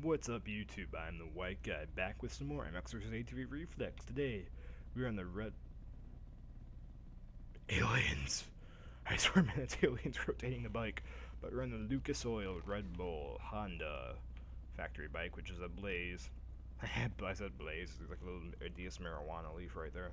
What's up YouTube? I'm the White Guy, back with some more MX's ATV Reflex. Today, we're on the red... Aliens! I swear man, it's aliens rotating the bike. But we're on the Lucas Oil Red Bull Honda factory bike, which is a Blaze. I said Blaze, there's like a little Adidas marijuana leaf right there.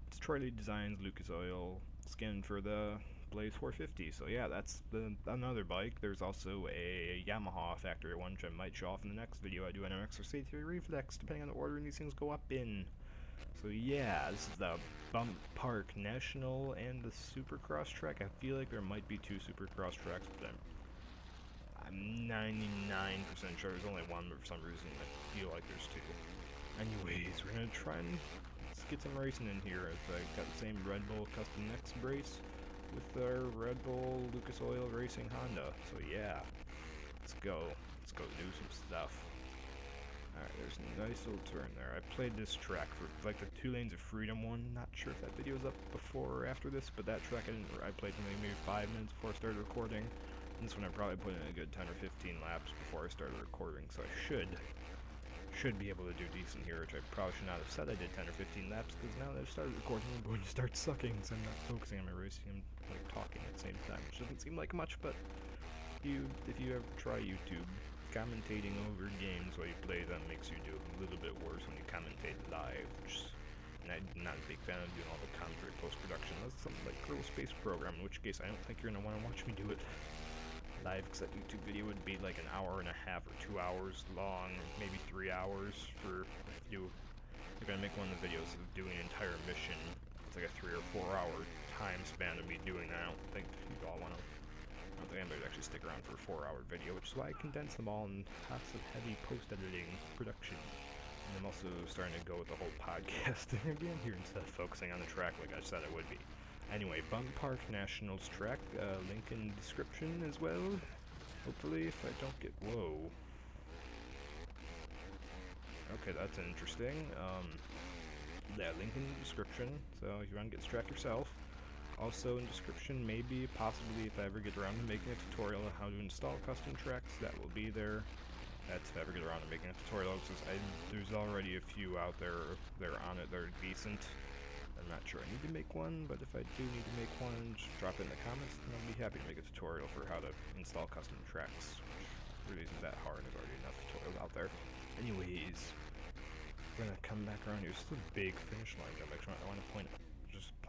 It's Troy Lee Designs Lucas Oil skin for the Blaze 450. So yeah, that's another bike. There's also a Yamaha factory one, which I might show off in the next video I do an MX or ATV Reflex, depending on the order these things go up in. So yeah, this is the Bump Park National and the Supercross track. I feel like there might be two Supercross tracks, but I'm 99% sure there's only one, but for some reason I feel like there's two. Anyways, we're gonna try and get some racing in here. I got the same Red Bull Custom Next brace with our Red Bull Lucas Oil Racing Honda. So yeah, let's go do some stuff. Alright, there's a nice little turn there. I played this track for like the 2 Lanes of Freedom one. Not sure if that video is up before or after this, but that track I played for maybe 5 minutes before I started recording. And this one I probably put in a good 10 or 15 laps before I started recording, so I should be able to do decent here, which I probably should not have said I did 10 or 15 laps, because now that I've started recording, I'm going to start sucking, so I'm not focusing on my racing, I'm like talking at the same time, which doesn't seem like much, but if you ever try YouTube, commentating over games while you play them makes you do a little bit worse when you commentate live, which I'm not a big fan of doing all the commentary post-production. That's something like Kerbal Space Program, in which case I don't think you're going to want to watch me do it live, because that YouTube video would be like an hour and a half or 2 hours long, or maybe 3 hours for if you're gonna make one of the videos of doing an entire mission. It's like a 3 or 4 hour time span of me doing that. I don't think you'd all want to. I don't think anybody'd actually stick around for a 4-hour video, which is why I condense them all in lots of heavy post-editing production. And I'm also starting to go with the whole podcast thing again here instead of focusing on the track like I said I would be. Anyway, Bump Park Nationals track, link in description as well. Hopefully, if I don't get... Whoa. Okay, that's interesting. Yeah, link in the description, so if you want to get this track yourself. Also in description, maybe, possibly, if I ever get around to making a tutorial on how to install custom tracks, that will be there. That's if I ever get around to making a tutorial, because there's already a few out there that are on it that are decent. I'm not sure I need to make one, but if I do need to make one, just drop it in the comments, and I'll be happy to make a tutorial for how to install custom tracks, which really isn't that hard. There's already enough tutorials out there. Anyways, we're gonna come back around here. This is a big finish line jump. Actually, I want to point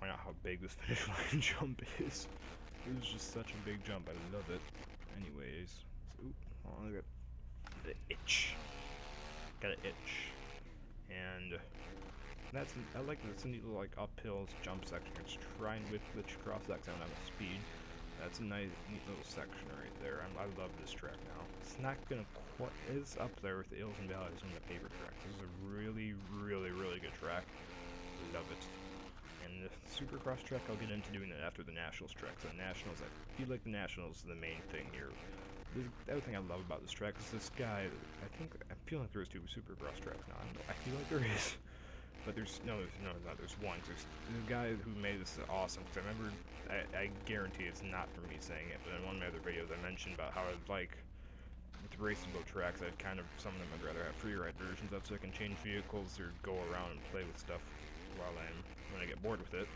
out how big this finish line jump is. It was just such a big jump. I love it. Anyways, so, hold on, I got the itch. Got an itch, and I like that it's a neat little like uphill jump section. It's trying with the cross section on the speed. That's a nice, neat little section right there. I love this track now. It's not gonna quite. It's up there with the Ills and Valleys and the paper tracks. This is a really, really, really good track. Love it. And the Supercross track, I'll get into doing that after the Nationals track. So the Nationals, I feel like the Nationals is the main thing here. The other thing I love about this track is this guy. I'm feeling like there's 2 Supercross tracks now. I feel like there is. But there's no, there's one. There's the guy who made this awesome. Because I remember, I guarantee it's not for me saying it, but in one of my other videos I mentioned about how I'd like, with raceable tracks, I'd kind of, some of them I'd rather have freeride versions of, so I can change vehicles or go around and play with stuff when I get bored with it.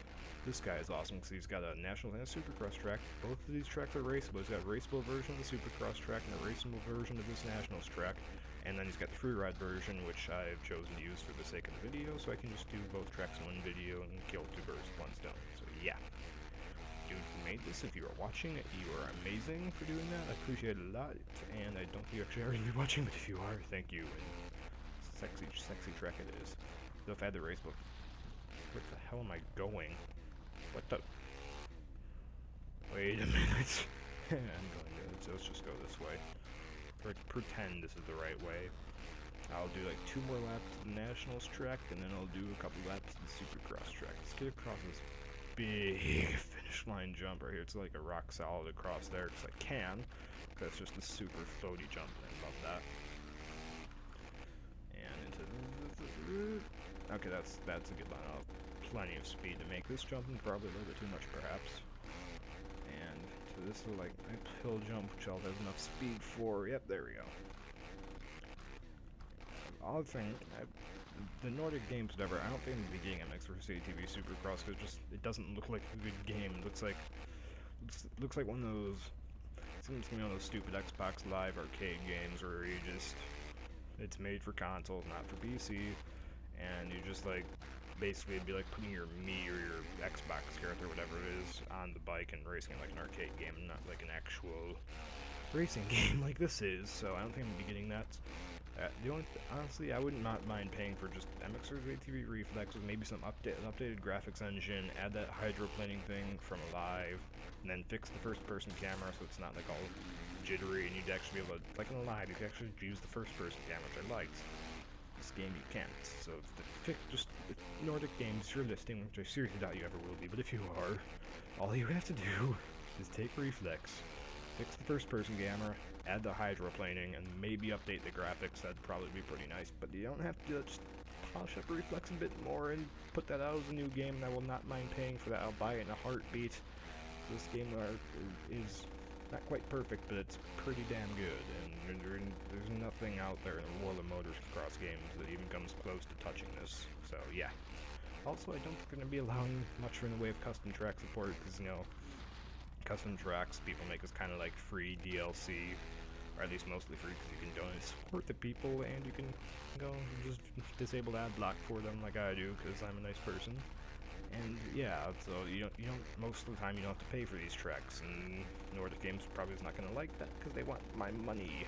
This guy is awesome because he's got a Nationals and a Supercross track. Both of these tracks are raceable. He's got a raceable version of the Supercross track and a raceable version of this Nationals track. And then he's got the freeride version, which I've chosen to use for the sake of the video, so I can just do both tracks in one video and kill 2 birds with 1 stone. So yeah. Dude who made this, if you are watching, you are amazing for doing that. I appreciate it a lot, and I don't think you actually are going to be watching, but if you are, thank you. And sexy, sexy track it is. So if I had the racebook, where the hell am I going? What the? Wait a minute. I'm going to, so let's just go this way. Pretend this is the right way. I'll do like 2 more laps to the Nationals track, and then I'll do a couple laps to the Supercross track. Let's get across this big finish line jump right here. It's like a rock solid across there, because I can. That's just a super floaty jump, and I love that. And into okay, that's a good line. I'll have plenty of speed to make this jump, and probably a little bit too much perhaps. And to this little like uphill jump, which I'll have enough speed for. Yep, there we go. All thing, the Nordic games, whatever. I don't think I'm gonna be getting MX vs ATV Supercross because it doesn't look like a good game. It looks like one of those. It seems to me one of those stupid Xbox Live arcade games where you just it's made for consoles, not for PC, and you just like basically it'd be like putting your Mii or your Xbox character, whatever it is, on the bike and racing it like an arcade game, not like an actual racing game like this is. So I don't think I'm gonna be getting that. Honestly, I wouldn't mind paying for just MX or ATV Reflex with maybe some updated graphics engine, add that hydroplaning thing from Alive, and then fix the first-person camera so it's not like all jittery, and you'd actually be able to, like in Alive, you could actually use the first-person camera, which I liked. This game you can't. So if Nordic games you're listing, which I seriously doubt you ever will be, but if you are, all you have to do is take Reflex, fix the first-person camera, add the hydroplaning, and maybe update the graphics. That'd probably be pretty nice, but you don't have to just polish up Reflex a bit more and put that out as a new game, and I will not mind paying for that. I'll buy it in a heartbeat. This game is not quite perfect, but it's pretty damn good, and there's nothing out there in the world of motocross games that even comes close to touching this, so yeah. Also, I don't think they're going to be allowing much in the way of custom track support, because, you know, custom tracks people make is kind of like free DLC, or at least mostly free, because you can donate support the people, and you can go just disable ad block for them like I do, because I'm a nice person. And yeah, so you don't most of the time you don't have to pay for these tracks, and Nordic Games probably is not going to like that because they want my money.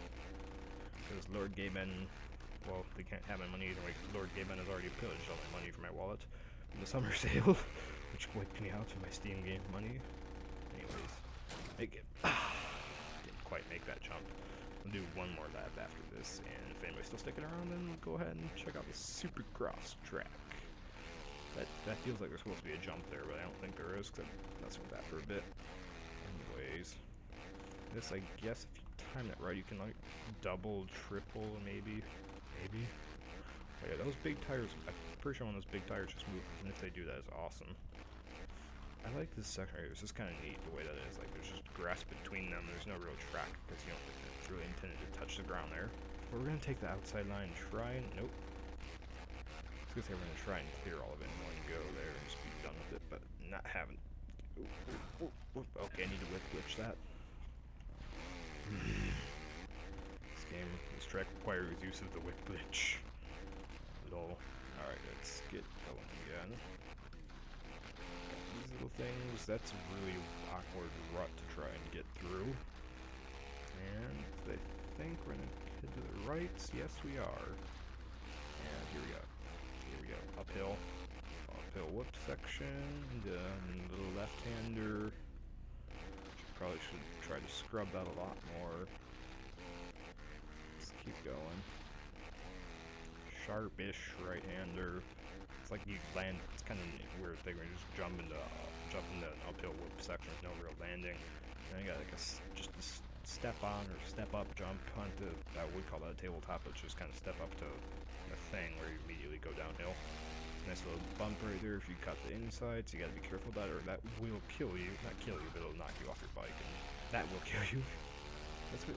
Because Lord Gayben, well, they can't have my money either way, because Lord Gayben has already pillaged all my money from my wallet in the summer sale, which wiped me out of my Steam game money. Anyways, didn't quite make that jump. I'll do one more lap after this, and if anybody's still sticking around, then we'll go ahead and check out the Supercross track. That feels like there's supposed to be a jump there, but I don't think there is, because I'm messing with that for a bit. Anyways, this, I guess, if you time it right, you can, like, double, triple, maybe. Oh yeah, those big tires, I'm pretty sure one of those big tires just move, and if they do, that is awesome. I like this section right here. It's just kind of neat the way that it is. Like, there's just grass between them. There's no real track, because, you know, it's really intended to touch the ground there. But we're going to take the outside line and try and... Nope. I was gonna say we're gonna try and clear all of it in one go there and just be done with it, but not having. Okay, I need to whip glitch that. This track requires use of the whip glitch. Lol. Alright, let's get going again. These little things, that's a really awkward rut to try and get through. And I think we're gonna head to the right. Yes, we are. And here we go. Uphill whoop section, little left-hander. Probably should try to scrub that a lot more. Let's keep going. Sharpish right-hander. It's like you land. It's kind of a weird thing where you just jump into an uphill whoop section with no real landing. And you got like just a step on or step up jump onto that we call that a tabletop, but just kind of step up to a thing where you immediately go downhill. Nice little bump right there if you cut the inside, so you gotta be careful of that, or that will kill you. Not kill you, but it'll knock you off your bike, and that will kill you.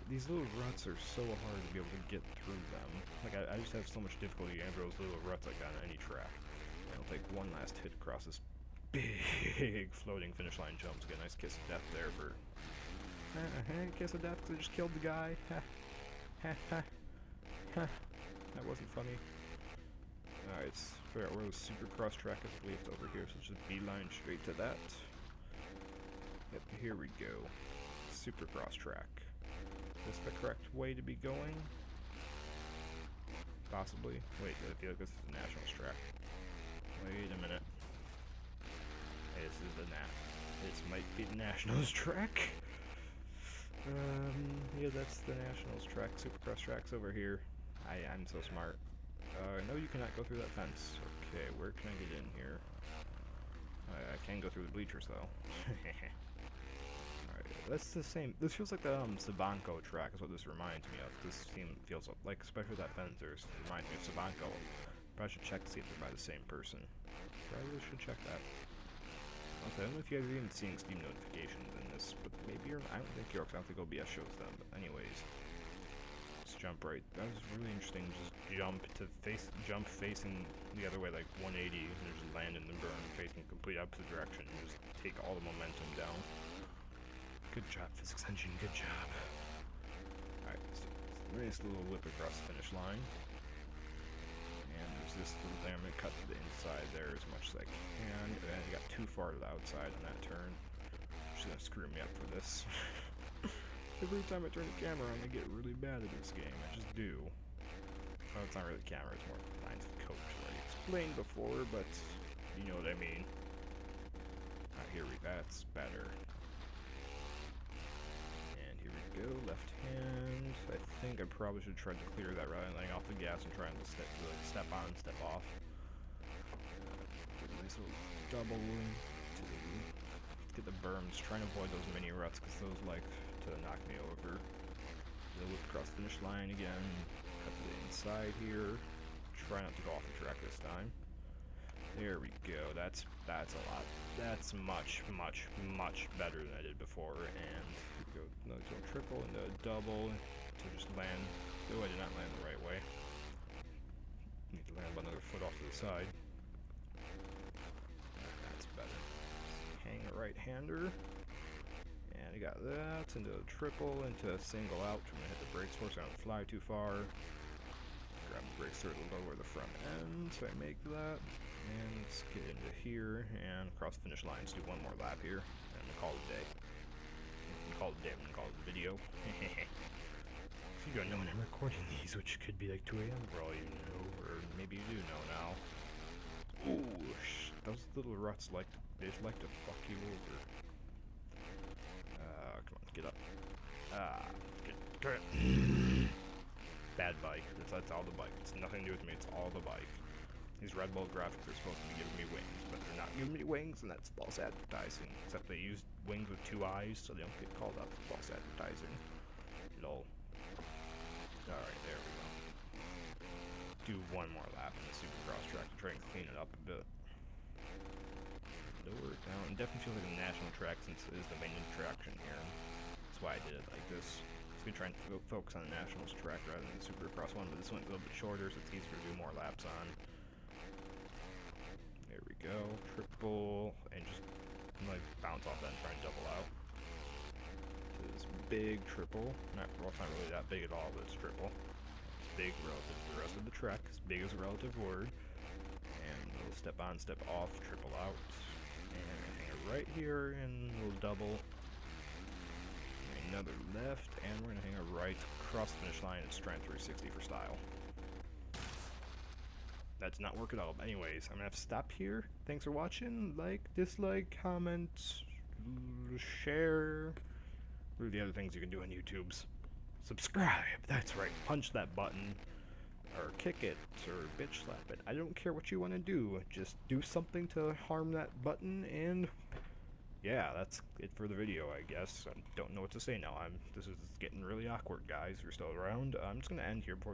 These little ruts are so hard to be able to get through them. Like, I just have so much difficulty getting those little ruts like that on any track. And I'll take one last hit across this big floating finish line jump to get a nice kiss of death there for... kiss of death because I just killed the guy. That wasn't funny. Alright, let's figure out where the Supercross track is. I believe it's over here, so just beeline straight to that. Yep, here we go. Supercross track. Is this the correct way to be going? Possibly. Wait, I feel like this is the Nationals track. Wait a minute. This is the This might be the Nationals track. Yeah, that's the Nationals track. Supercross track's over here. I'm so smart. No, you cannot go through that fence. Okay, where can I get in here? I can go through the bleachers, though. Alright, that's the same. This feels like the Sabanco track is what this reminds me of. This feels like, especially that fence, it reminds me of Sabanco. Probably should check to see if they're by the same person. Probably should check that. Okay, I don't know if you guys are even seeing Steam notifications in this, but maybe you're. I don't think you're, because I don't think OBS shows them. But anyways, let's jump right. That was really interesting. Just jump facing the other way, like 180, and just land in the berm facing complete opposite direction, and just take all the momentum down. Good job, physics engine. Good job. All right, so nice little whip across the finish line. And there's this little thing. I'm gonna cut to the inside there as much as I can. And I got too far to the outside on that turn. Which is gonna screw me up for this. Every time I turn the camera on, I get really bad at this game. I just do. Well, it's not really the camera, it's more lines of coach, like I explained before, but you know what I mean. Alright, that's better. And here we go, left hand. I think I probably should try to clear that rather than laying off the gas and trying to step on, step off. Get a nice little double to get the berms, trying to avoid those mini ruts because those like to knock me over. They'll whip across the finish line again, cut to the inside here, try not to go off the track this time. There we go, that's a lot, that's much better than I did before, and go another triple and a double to just land. Oh, I did not land the right way. Need to land about another foot off to the side. That's better. Hang a right-hander. And I got that into a triple, into a single out. I'm gonna hit the brakes force. I don't fly too far. Grab the brakes to lower the front end, so I make that. And let's get into here and cross the finish line. Let's do one more lap here, and I'm gonna call it a day. I'm gonna call it a video. So you don't know when I'm recording these, which could be like 2 AM for all you know, or maybe you do know now. Ooh, those little ruts they just like to fuck you over. Come on, get up. Get bad bike. That's all the bike. It's nothing to do with me. It's all the bike. These Red Bull graphics are supposed to be giving me wings, but they're not giving me wings, and that's false advertising. Except they use wings with 2 eyes, so they don't get called out for false advertising. Lol. Alright, there we go. Do one more lap in the Supercross track to try and clean it up a bit. Lower it down. It definitely feels like a national track since it is the main attraction here. That's why I did it like this. So we try and focus on the nationals track rather than the Supercross one, but this one's a little bit shorter, so it's easier to do more laps on. There we go. Triple, and just like bounce off that and try and double out. This big triple. Well, it's not really that big at all, but it's triple. It's big relative to the rest of the track. As big as a relative word. And a little step on, step off, triple out. And hang it right here, and a little double. Another left, and we're gonna hang it right across the finish line and strand 360 for style. That did not work at all. But anyways, I'm gonna have to stop here. Thanks for watching. Like, dislike, comment, share. What are the other things you can do on YouTube's? Subscribe. That's right. Punch that button. Or kick it, or bitch slap it. I don't care what you want to do. Just do something to harm that button, and yeah, that's it for the video, I guess. I don't know what to say now. This is getting really awkward, guys. You're still around. I'm just gonna end here before